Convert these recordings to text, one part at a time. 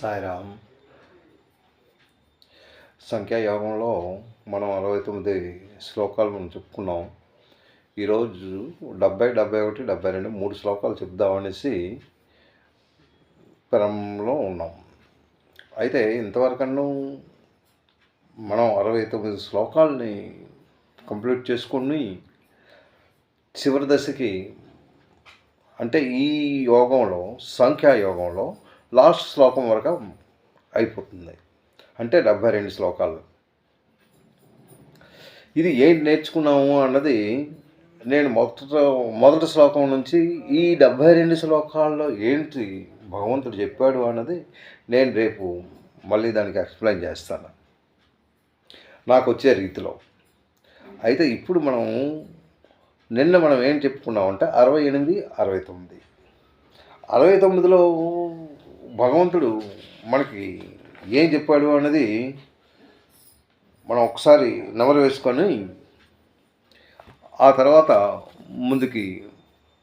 సాయిరామ్. సంఖ్యాయోగంలో మనం 69 శ్లోకాలు మనం చెప్పుకున్నాం. ఈరోజు 70, 71, 72 3 శ్లోకాలు చెప్దామనేసి క్రమంలో ఉన్నాం. అయితే ఇంతవరకన్నా మనం 69 శ్లోకాలని కంప్లీట్ చేసుకుని చివరి దశకి అంటే ఈ యోగంలో సంఖ్యాయోగంలో లాస్ట్ శ్లోకం వరకు అయిపోతుంది. అంటే 72 శ్లోకాలు. ఇది ఏంటి నేర్చుకున్నాము అన్నది నేను మొదటి శ్లోకం నుంచి ఈ 72 శ్లోకాల్లో ఏంటి భగవంతుడు చెప్పాడు అన్నది నేను రేపు మళ్ళీ దానికి ఎక్స్ప్లెయిన్ చేస్తాను నాకు వచ్చే రీతిలో. అయితే ఇప్పుడు నిన్న మనం ఏం చెప్పుకున్నామంటే 68, 69. 69లో భగవంతుడు మనకి ఏం చెప్పాడు అన్నది మనం ఒకసారి నెమరు వేసుకొని ఆ తర్వాత ముందుకి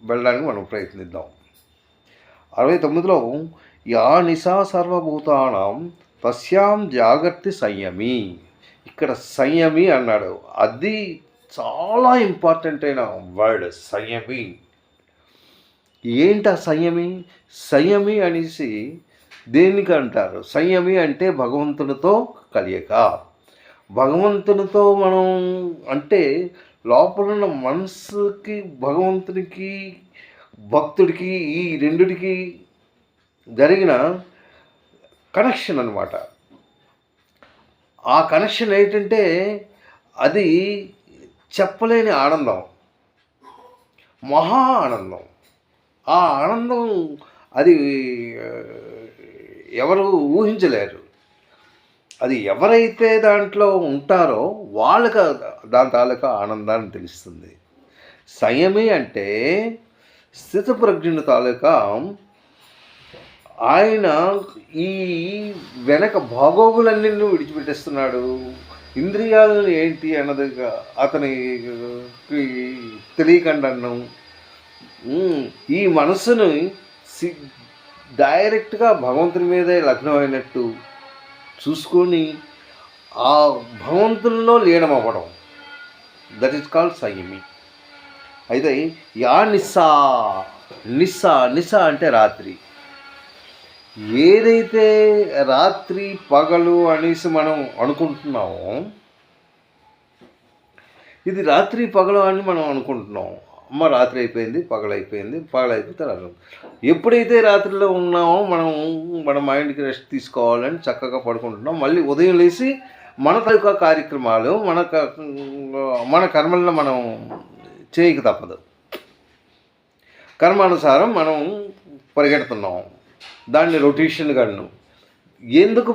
వెళ్ళడానికి మనం ప్రయత్నిద్దాం. 69లో యా నిశా సర్వభూతానాం తస్యాం జాగర్తి సంయమి. ఇక్కడ సంయమి అన్నాడు. అది చాలా ఇంపార్టెంట్ అయిన వర్డ్ సంయమి. ఏంటి సంయమి? సంయమి అనేసి దేనికి అంటారు? సంయమి అంటే భగవంతునితో కలియక. భగవంతునితో మనం అంటే లోపల ఉన్న మనసుకి భగవంతునికి భక్తుడికి ఈ రెండిటికి జరిగిన కనెక్షన్ అన్నమాట. ఆ కనెక్షన్ ఏంటంటే అది చెప్పలేని ఆనందం, మహా ఆనందం. ఆ ఆనందం అది ఎవరు ఊహించలేరు. అది ఎవరైతే దాంట్లో ఉంటారో వాళ్ళకి దాని తాలూకా ఆనందాన్ని తెలుస్తుంది. సంయమి అంటే స్థితప్రజ్ఞుని తాలూకా ఆయన ఈ వెనక బాగోగులన్నీ విడిచిపెట్టేస్తున్నాడు. ఇంద్రియాలను ఏంటి అన్నది అతనికి తెలియకుండా ఈ మనసును డైరెక్ట్గా భగవంతుని మీదే లగ్నమైనట్టు చూసుకొని ఆ భగవంతుల్లో లీనమవ్వడం, దట్ ఈస్ కాల్డ్ సంయమి. అయితే యా నిస్సా నిస్సా నిస్సా అంటే రాత్రి. ఏదైతే రాత్రి పగలు అనేసి మనం అనుకుంటున్నామో, ఇది రాత్రి పగలు అని మనం అనుకుంటున్నాం. అమ్మ రాత్రి అయిపోయింది, పగలైపోయింది, పగలైపోతే రాత్రి. ఎప్పుడైతే రాత్రిలో ఉన్నామో మన మైండ్కి రెస్ట్ తీసుకోవాలని చక్కగా పడుకుంటున్నాం. మళ్ళీ ఉదయం లేచి మన తాలూకా కార్యక్రమాలు మన కర్మలను మనం చేయక తప్పదు. కర్మానుసారం మనం పరిగెడుతున్నాం. దాన్ని రొటేషన్ గన్ను. ఎందుకు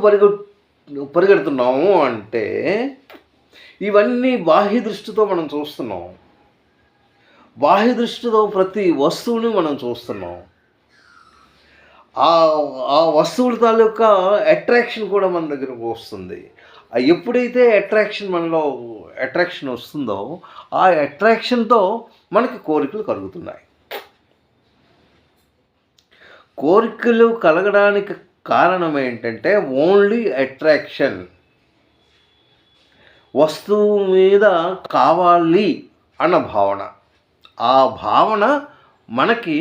పరిగెడుతున్నాము అంటే ఇవన్నీ బాహ్య దృష్టితో మనం చూస్తున్నాం. బాహ్య దృష్టితో ప్రతి వస్తువుని మనం చూస్తున్నాం. ఆ వస్తువుల తాలూకా అట్రాక్షన్ కూడా మన దగ్గరకు వస్తుంది. ఎప్పుడైతే మనలో అట్రాక్షన్ వస్తుందో ఆ అట్రాక్షన్తో మనకి కోరికలు కలుగుతున్నాయి. కోరికలు కలగడానికి కారణం ఏంటంటే ఓన్లీ అట్రాక్షన్. వస్తువు మీద కావాలి అన్న భావన. ఆ భావన మనకి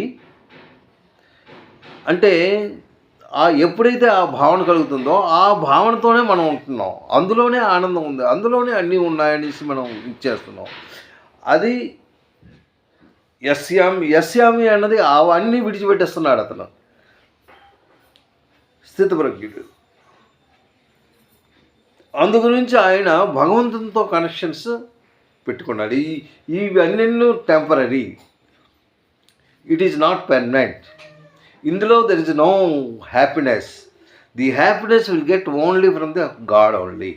అంటే ఎప్పుడైతే ఆ భావన కలుగుతుందో ఆ భావనతోనే మనం ఉంటున్నాం. అందులోనే ఆనందం ఉంది, అందులోనే అన్నీ ఉన్నాయనేసి మనం ఇచ్చేస్తున్నాం. అది యస్యామి అన్నది అవన్నీ విడిచిపెట్టేస్తున్నాడు అతను, స్థితప్రజ్ఞుడు. అందు గురించి ఆయన భగవంతునితో కనెక్షన్స్ పెట్టుకున్నాడు. ఇవన్నీ temporary, it is not permanent. ఇందులో there is no happiness. The happiness will get only from the God only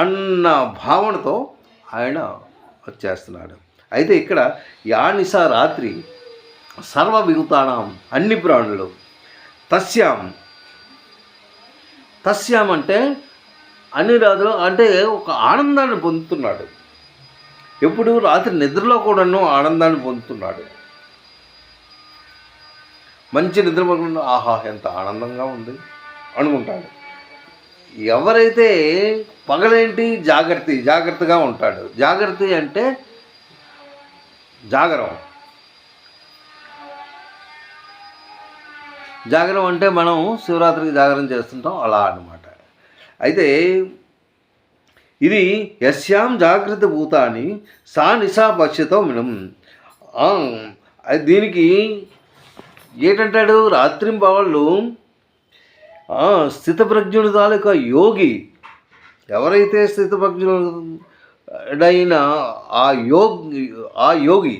అన్న భావనతో ఆయన వచ్చేస్తున్నాడు. అయితే ఇక్కడ యా నిశా రాత్రి సర్వభూతానాం అన్ని ప్రాణులు తస్యాం అంటే అన్ని రాత్రులు అంటే ఒక ఆనందాన్ని పొందుతున్నాడు. ఎప్పుడు రాత్రి నిద్రలో కూడాను ఆనందాన్ని పొందుతున్నాడు. మంచి నిద్ర పడుకుంటూ ఆహా ఎంత ఆనందంగా ఉంది అనుకుంటాడు. ఎవరైతే పగలేంటి జాగ్రత్తగా ఉంటాడు. జాగ్రత్త అంటే జాగరం. జాగరం అంటే మనం శివరాత్రికి జాగరం చేస్తుంటాం అలా అన్నమాట. అయితే ఇది యస్యాం జాగ్రత్త భూతాన్ని సా నిశా పశ్యతో మినం. దీనికి ఏంటంటాడు, రాత్రింబవళ్ళు స్థితప్రజ్ఞుడు తాలూకా యోగి, ఎవరైతే స్థితప్రజ్ఞుడైన ఆ యోగి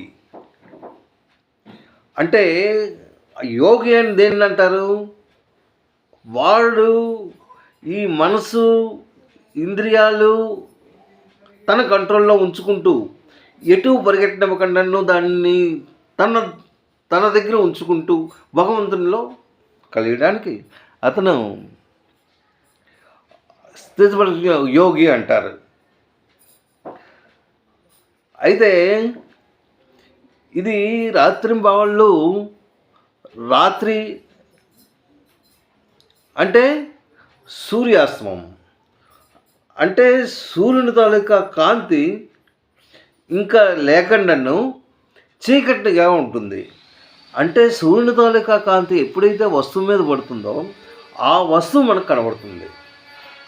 అంటే యోగి అని దేన్ని అంటారు, వాడు ఈ మనసు ఇంద్రియాలు తన కంట్రోల్లో ఉంచుకుంటూ ఎటు పరిగెట్టనివ్వకుండా దాన్ని తన దగ్గర ఉంచుకుంటూ భగవంతునిలో కలియడానికి అతను స్థితప్రజ్ఞ యోగి అంటారు. అయితే ఇది రాత్రింబవళ్ళు, రాత్రి అంటే సూర్యాస్తమం, అంటే సూర్యుని తాలూకా కాంతి ఇంకా లేకుండాను చీకటిగా ఉంటుంది. అంటే సూర్యుని తాలూకా కాంతి ఎప్పుడైతే వస్తువు మీద పడుతుందో ఆ వస్తువు మనకు కనబడుతుంది.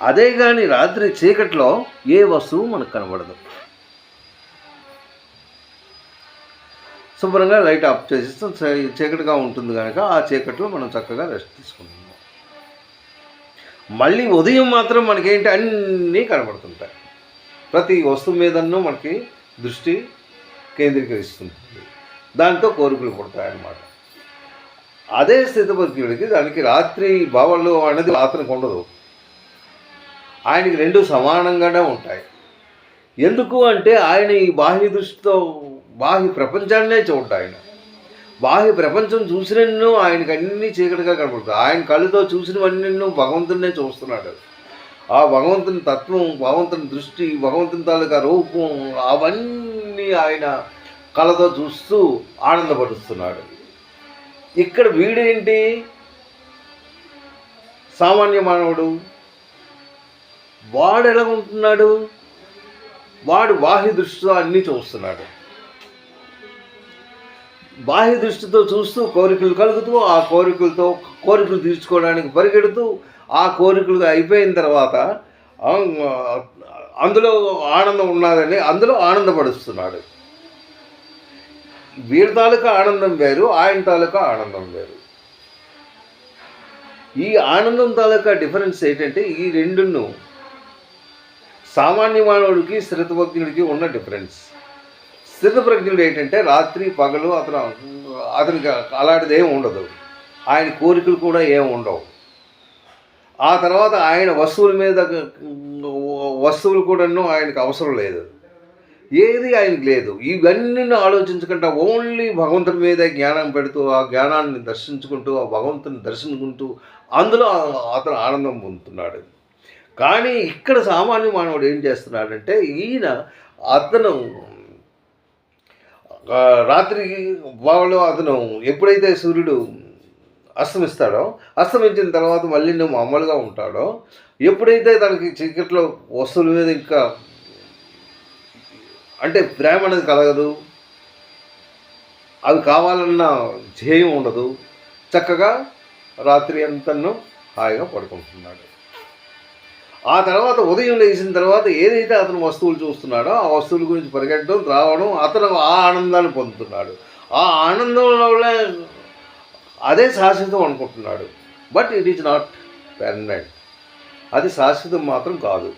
అదే కానీ రాత్రి చీకటిలో ఏ వస్తువు మనకు కనబడదు. శుభ్రంగా లైట్ ఆఫ్ చేసేస్తాం, చీకటిగా ఉంటుంది కనుక ఆ చీకట్లో మనం చక్కగా రెస్ట్ తీసుకుంటున్నాం. మళ్ళీ ఉదయం మాత్రం మనకేంటి అన్నీ కనబడుతుంటాయి. ప్రతి వస్తువు మీదనూ మనకి దృష్టి కేంద్రీకరిస్తుంది. దాంతో కోరికలు పుడతాయన్నమాట. అదే స్థితప్రజ్ఞుడికి దానికి రాత్రి భావాలు అనేది అతనికి ఉండదు. ఆయనకి రెండు సమానంగానే ఉంటాయి. ఎందుకు అంటే ఆయన ఈ బాహ్య దృష్టితో బాహ్య ప్రపంచాన్నే చూడటం. ఆయన బాహ్య ప్రపంచం చూసినన్ను ఆయనకి అన్నీ చీకటిగా కనబడుతుంది. ఆయన కళ్ళుతో చూసినవన్నీ భగవంతుడినే చూస్తున్నాడు. ఆ భగవంతుని తత్వం, భగవంతుని దృష్టి, భగవంతుని తాలూకా రూపం అవన్నీ ఆయన కళ్ళతో చూస్తూ ఆనందపరుస్తున్నాడు. ఇక్కడ వీడేంటి, సామాన్య మానవుడు, వాడు ఎలా ఉంటున్నాడు, వాడు బాహ్య దృష్టితో అన్నీ చూస్తున్నాడు. బాహ్య దృష్టితో చూస్తూ కోరికలు కలుగుతూ ఆ కోరికలు తీర్చుకోవడానికి పరిగెడుతూ ఆ కోరికలు అయిపోయిన తర్వాత అందులో ఆనందం ఉన్నదని అందులో ఆనందపడుస్తున్నాడు. వీడి తాలూకా ఆనందం వేరు, ఆయన తాలూకా ఆనందం వేరు. ఈ ఆనందం తాలూకా డిఫరెన్స్ ఏంటంటే ఈ రెండును సామాన్య మానవుడికి స్థితప్రజ్ఞుడికి ఉన్న డిఫరెన్స్. స్థితప్రజ్ఞుడు ఏంటంటే రాత్రి పగలు అతనికి అలాంటిది ఏమి ఉండదు. ఆయన కోరికలు కూడా ఏమి ఉండవు. ఆ తర్వాత ఆయన వస్తువులు కూడాను ఆయనకు అవసరం లేదు, ఏది ఆయనకు లేదు. ఇవన్నీ ఆలోచించకుండా ఓన్లీ భగవంతుని మీద జ్ఞానం పెడుతూ ఆ జ్ఞానాన్ని దర్శించుకుంటూ ఆ భగవంతుని దర్శించుకుంటూ అందులో అతను ఆనందం పొందుతున్నాడు. కానీ ఇక్కడ సామాన్య మానవుడు ఏం చేస్తున్నాడంటే అతను రాత్రి వాళ్ళు అతను ఎప్పుడైతే సూర్యుడు అస్తమించిన తర్వాత మళ్ళీ నువ్వు మామూలుగా ఉంటాడో, ఎప్పుడైతే తనకి చీకట్లో వస్తువుల మీద ఇంకా అంటే ప్రేమ అనేది కలగదు, అవి కావాలన్న ధ్యేయం ఉండదు, చక్కగా రాత్రి అంతను హాయిగా పడుకుంటున్నాడు. ఆ తర్వాత ఉదయం లేచిన తర్వాత ఏదైతే అతను వస్తువులు చూస్తున్నాడో ఆ వస్తువుల గురించి పరిగెట్టడం రావడం అతను ఆ ఆనందాన్ని పొందుతున్నాడు. ఆ ఆనందంలో అదే శాశ్వతం అనుకుంటున్నాడు. But it is not permanent. అది శాశ్వతం మాత్రం కాదు.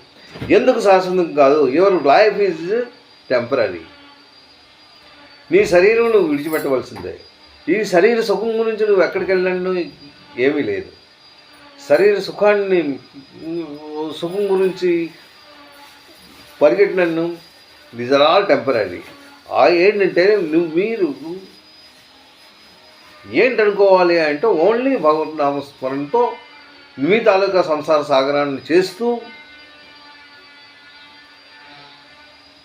ఎందుకు శాశ్వతం కాదు? Your life is temporary. నీ శరీరం నువ్వు విడిచిపెట్టవలసిందే. ఈ శరీర సుఖం గురించి నువ్వు ఎక్కడికి వెళ్ళినట్టు ఏమీ లేదు. శరీర సుఖం గురించి పరిగెట్టినన్ను దీస్ ఆర్ ఆల్ టెంపరీ. ఏంటంటే మీరు ఏంటనుకోవాలి అంటే ఓన్లీ భగవద్ నామస్మరణతో మీ తాలూకా సంసార సాగరాన్ని చేస్తూ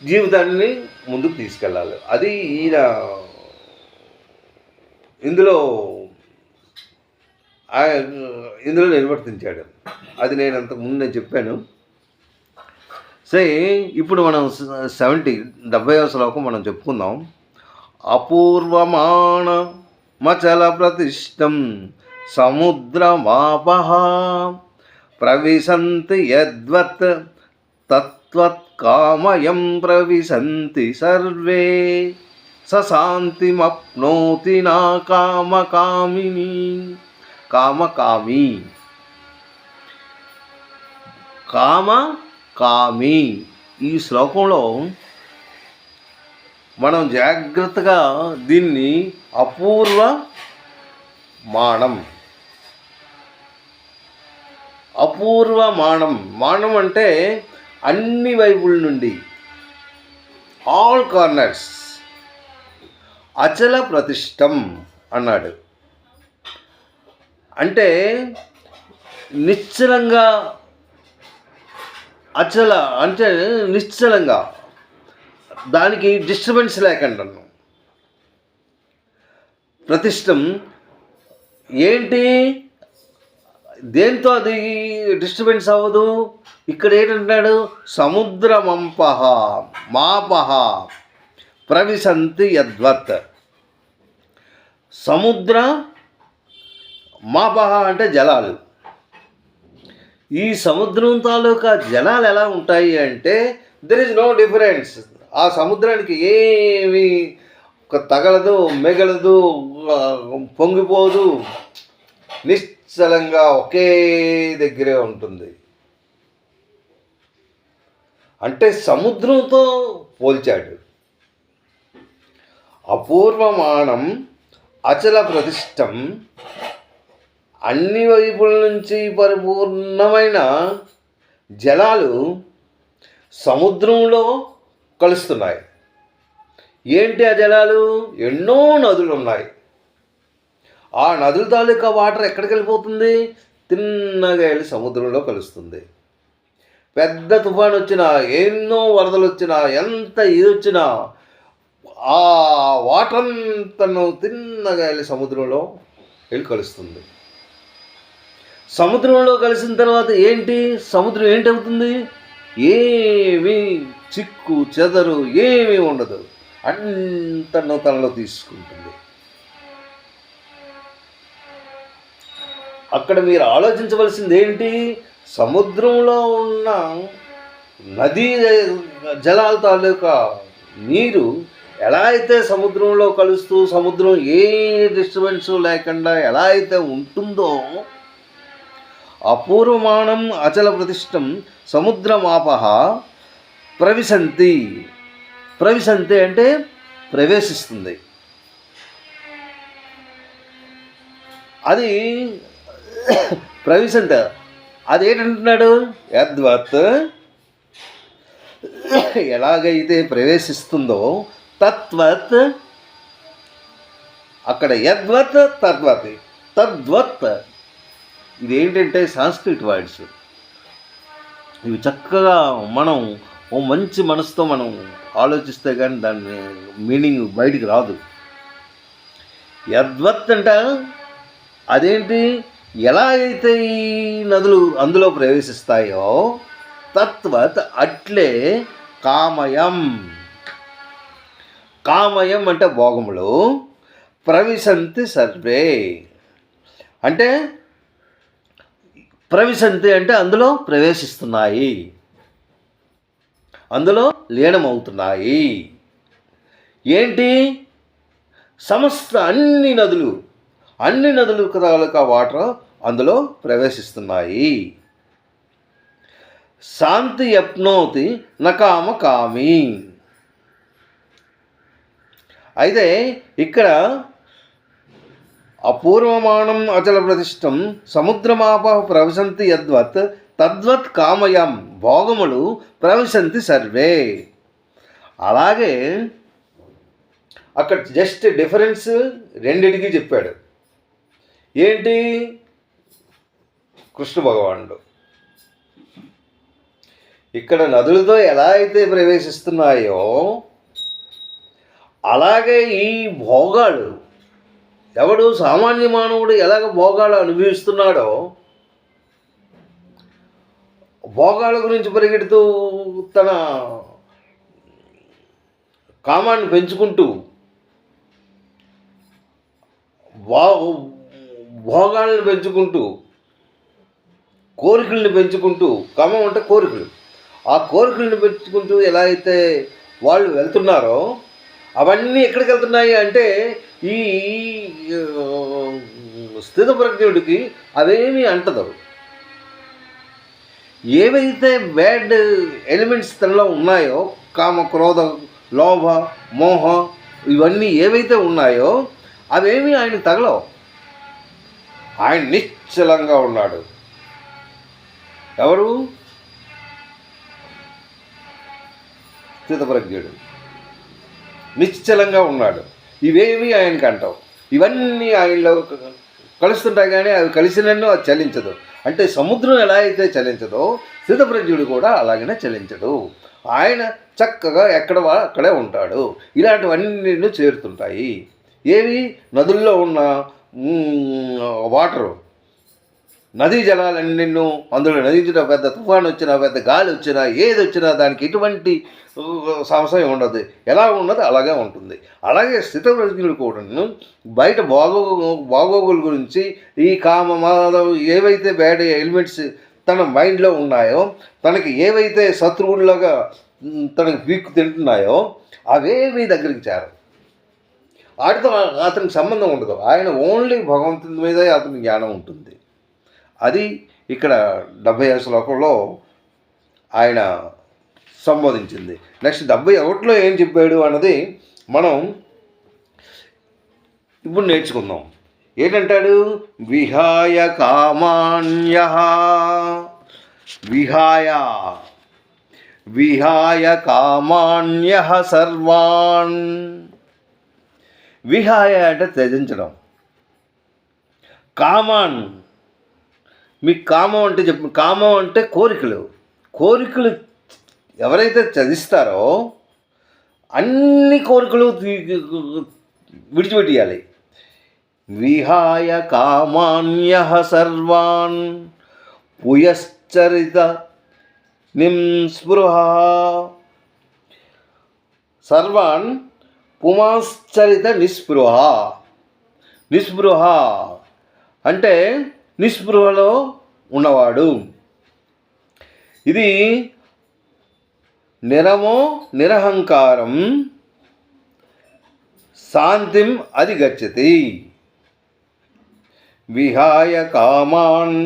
జీవితాన్ని ముందుకు తీసుకెళ్ళాలి. అది ఇందులో ఇందులో నిర్వర్తించాడు. అది నేను అంతకు ముందే చెప్పాను. సరే, ఇప్పుడు మనం 70వ శ్లోకం మనం చెప్పుకుందాం. అపూర్వమాణ మచల ప్రతిష్టం సముద్రమాపః ప్రవిశంతి యద్వత్ తత్వత్కామయం ప్రవిశంతి సర్వే సశాంతిమప్నోతి నా కామకామిని. కామకామి, కామకామి. ఈ శ్లోకంలో మనం జాగ్రత్తగా దీన్ని అపూర్వమాణం మానం అంటే అన్ని వైపుల నుండి, ఆల్ కార్నర్స్, అచల ప్రతిష్టం అన్నాడు. అంటే నిశ్చలంగా, అచల అంటే నిశ్చలంగా, దానికి డిస్టర్బెన్స్ లేకుండా. ప్రతిష్టం ఏంటి, దేంతో అది డిస్టర్బెన్స్ అవ్వదు? ఇక్కడ ఏంటంటాడు? సముద్రమంపః మాపః ప్రవిశంతి యద్వత్. సముద్ర మాపః అంటే జలాలు. ఈ సముద్రం తాలూకా జలాలు ఎలా ఉంటాయి అంటే దెర్ ఇస్ నో డిఫరెన్స్. ఆ సముద్రానికి ఏమి తగలదు, మిగలదు, పొంగిపోదు, నిశ్చలంగా ఒకే దగ్గరే ఉంటుంది. అంటే సముద్రంతో పోల్చాడు. అపూర్వమాణం అచల ప్రతిష్టం, అన్ని వైపుల నుంచి పరిపూర్ణమైన జలాలు సముద్రంలో కలుస్తున్నాయి. ఏంటి ఆ జలాలు? ఎన్నో నదులు ఉన్నాయి. ఆ నదుల తాలూకా వాటర్ ఎక్కడికి వెళ్ళిపోతుంది? తిన్నగా వెళ్ళి సముద్రంలో కలుస్తుంది. పెద్ద తుఫాను వచ్చినా, ఎన్నో వరదలు వచ్చినా, ఎంత ఇది వచ్చినా ఆ వాటర్ అంతను తిన్నగా వెళ్ళి సముద్రంలో వెళ్ళి కలుస్తుంది. సముద్రంలో కలిసిన తర్వాత ఏంటి? సముద్రం ఏంటవుతుంది? ఏమీ చిక్కు చెదరు ఏమీ ఉండదు, అంతను తనలో తీసుకుంటుంది. అక్కడ మీరు ఆలోచించవలసింది ఏంటి? సముద్రంలో ఉన్న నదీ జలాల తాలూకా నీరు ఎలా అయితే సముద్రంలో కలుస్తూ సముద్రం ఏ డిస్టర్బెన్స్ లేకుండా ఎలా అయితే ఉంటుందో, అపూర్వమాణం అచల ప్రతిష్టం సముద్రమాపః ప్రవిశంతి. ప్రవిశంతి అంటే ప్రవేశిస్తుంది. అది ప్రవిశంత. అదేంటంటున్నాడు? యద్వత్, ఎలాగైతే ప్రవేశిస్తుందో, తత్వత్, అక్కడ యద్వత్ తద్వత్. తద్వత్ ఇదేంటంటే సాంస్క్రిట్ వర్డ్స్. ఇవి చక్కగా మనం ఓ మంచి మనసుతో మనం ఆలోచిస్తే కానీ దాని మీనింగ్ బయటికి రాదు. యద్వత్ అంట అదేంటి? ఎలా అయితే ఈ నదులు అందులో ప్రవేశిస్తాయో తత్వత్ అట్లే కామయం. కామయం అంటే భోగములు. ప్రవిశంతి సర్వే అంటే ప్రవిశంతి అంటే అందులో ప్రవేశిస్తున్నాయి, అందులో లీనమవుతున్నాయి. ఏంటి? సమస్త అన్ని నదులు తాలూకా వాటర్ అందులో ప్రవేశిస్తున్నాయి. శాంతి యప్నోతి నకామకామి. అయితే ఇక్కడ అపూర్వమాణం అచల ప్రతిష్టం సముద్రమాపః ప్రవిశంతి యద్వత్ తద్వత్ కామయం భోగములు ప్రవిశంతి సర్వే. అలాగే అక్కడ జస్ట్ డిఫరెన్స్ రెండిటికి చెప్పాడు. ఏంటి? కృష్ణ భగవానుడు ఇక్కడ నదులతో ఎలా అయితే ప్రవేశిస్తున్నాయో అలాగే ఈ భోగాలు ఎవడు సామాన్య మానవుడు ఎలాగ భోగాలు అనుభవిస్తున్నాడో, భోగాల గురించి పరిగెడుతూ తన కామాన్ని పెంచుకుంటూ భోగాలను పెంచుకుంటూ కోరికలను పెంచుకుంటూ, కామం అంటే కోరికలు, ఆ కోరికలను పెంచుకుంటూ ఎలా అయితే వాళ్ళు వెళ్తున్నారో అవన్నీ ఎక్కడికి వెళ్తున్నాయి అంటే ఈ స్థితప్రజ్ఞుడికి అవేమీ అంటదు. ఏవైతే బ్యాడ్ ఎలిమెంట్స్ తనలో ఉన్నాయో, కామ, క్రోధ, లోభ, మోహ, ఇవన్నీ ఏవైతే ఉన్నాయో అవేమీ ఆయన తగలవు. ఆయన నిశ్చలంగా ఉన్నాడు. ఎవరు? స్థితప్రజ్ఞుడు నిశ్చలంగా ఉన్నాడు. ఇవేవి ఆయనకి అంటావు. ఇవన్నీ ఆయనలో కలుస్తుంటాయి, కానీ అవి కలిసినన్ను అది చలించదు. అంటే సముద్రం ఎలా అయితే చలించదో స్థితప్రజ్ఞుడు కూడా అలాగనే చలించడు. ఆయన చక్కగా అక్కడే ఉంటాడు. ఇలాంటివన్నీ చేరుతుంటాయి. ఏవి? నదుల్లో ఉన్న వాటరు, నదీ జలాలన్నీ, అందులో నదించిన పెద్ద తుఫాను వచ్చినా, పెద్ద గాలి వచ్చినా, ఏది వచ్చినా దానికి ఎటువంటి సమస్య ఉండదు. ఎలా ఉన్నదో అలాగే ఉంటుంది. అలాగే స్థితప్రజ్ఞుడు కూడా బయట బాగోగుల గురించి, ఈ కామ, ఏవైతే బ్యాడ్ ఎలిమెంట్స్ తన మైండ్లో ఉన్నాయో, తనకి ఏవైతే శత్రువుల్లాగా తనకి పీక్కు తింటున్నాయో అవేవి దగ్గరికి చేరవు. వాటితో అతనికి సంబంధం ఉండదు. ఆయన ఓన్లీ భగవంతుని మీదే అతనికి జ్ఞానం ఉంటుంది. అది ఇక్కడ 70వ శ్లోకంలో ఆయన సంబోధించింది. నెక్స్ట్ 71లో ఏం చెప్పాడు అన్నది మనం ఇప్పుడు నేర్చుకుందాం. ఏంటంటాడు? విహాయ కామాన్యః, విహాయ కామాన్యః సర్వాన్. విహాయ అంటే త్యజించడం. కామాన్, మీకు కామం అంటే కామం అంటే కోరికలు ఎవరైతే త్యజిస్తారో అన్ని కోరికలు విడిచిపెట్టియాలి. విహాయ కామాన్యః సర్వాన్ పుయశ్చరిత నిస్పృహ. సర్వాన్ పుమాశ్చరిత నిస్పృహ. నిస్పృహ అంటే నిస్పృహలో ఉన్నవాడు. ఇది నిరహంకారం శాంతిం అధిగచ్చతి. విహాయ కామాన్